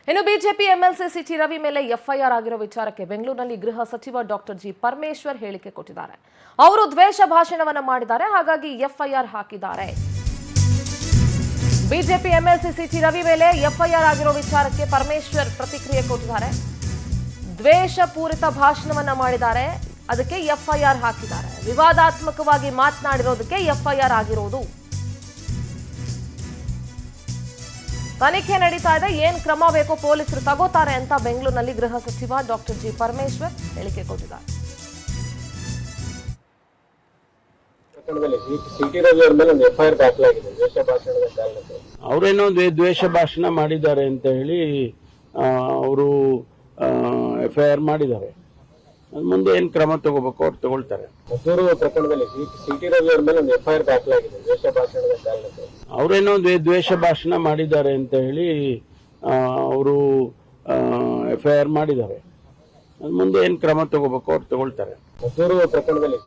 ಇನ್ನು BJP MLC city Ravi ಮೇಲೆ FIR ಆಗಿರೋ ವಿಚಾರಕ್ಕೆ ಬೆಂಗಳೂರಿನಲ್ಲಿ ಗೃಹ ಸಚಿವ ಡಾಕ್ಟರ್ ಜಿ ಪರಮೇಶ್ವರ್ ಹೇಳಿಕೆ ಕೊಟ್ಟಿದ್ದಾರೆ. ಅವರು ದ್ವೇಷ ಭಾಷಣವನ್ನ ಮಾಡಿದ್ದಾರೆ, ಹಾಗಾಗಿ ಎಫ್ಐಆರ್ ಹಾಕಿದ್ದಾರೆ. ಬಿಜೆಪಿ ಎಂಎಲ್ಸಿ ಸಿಟಿ ರವಿ ಮೇಲೆ ಎಫ್ಐಆರ್ ಆಗಿರೋ ವಿಚಾರಕ್ಕೆ ಪರಮೇಶ್ವರ್ ಪ್ರತಿಕ್ರಿಯೆ ಕೊಟ್ಟಿದ್ದಾರೆ. ದ್ವೇಷ ಪೂರಿತ ಭಾಷಣವನ್ನ ಮಾಡಿದ್ದಾರೆ, ಅದಕ್ಕೆ ಎಫ್ಐಆರ್ ಹಾಕಿದ್ದಾರೆ. ವಿವಾದಾತ್ಮಕವಾಗಿ ಮಾತನಾಡಿರೋದಕ್ಕೆ ಎಫ್ಐಆರ್ ಆಗಿರೋದು. ತನಿಖೆ ನಡೀತಾ ಇದೆ, ಏನ್ ಕ್ರಮ ಬೇಕೋ ಪೊಲೀಸರು ತಗೋತಾರೆ ಅಂತ ಬೆಂಗಳೂರಿನಲ್ಲಿ ಗೃಹ ಸಚಿವ ಡಾಕ್ಟರ್ ಜಿ ಪರಮೇಶ್ವರ್ ಹೇಳಿಕೆ ಕೊಟ್ಟಿದ್ದಾರೆ. ಅವರೇನೋ ದ್ವೇಷ ಭಾಷಣ ಮಾಡಿದ್ದಾರೆ ಅಂತ ಹೇಳಿ ಅವರು ಎಫ್ಐಆರ್ ಮಾಡಿದ್ದಾರೆ. ಮುಂದೆ ಏನ್ ಕ್ರಮ ತಗೋಬೇಕು ಅವ್ರು ತಗೊಳ್ತಾರೆ. ಪ್ರಕರಣದಲ್ಲಿ ಸಿಟಿ ರವಿ ಅವರ ಮೇಲೆ ಒಂದು ಎಫ್ಐಆರ್ ದಾಖಲಾಗಿದೆ ದ್ವೇಷ ಭಾಷಣದ ಕಾರಣಕ್ಕೆ. ಅವರೇನೋ ದ್ವೇಷ ಭಾಷಣ ಮಾಡಿದ್ದಾರೆ ಅಂತ ಹೇಳಿ ಅವರು ಎಫ್ಐಆರ್ ಮಾಡಿದ್ದಾರೆ. ಮುಂದೆ ಏನ್ ಕ್ರಮ ತಗೋಬೇಕು ಅವ್ರು ತಗೊಳ್ತಾರೆ. ಪ್ರಕರಣದಲ್ಲಿ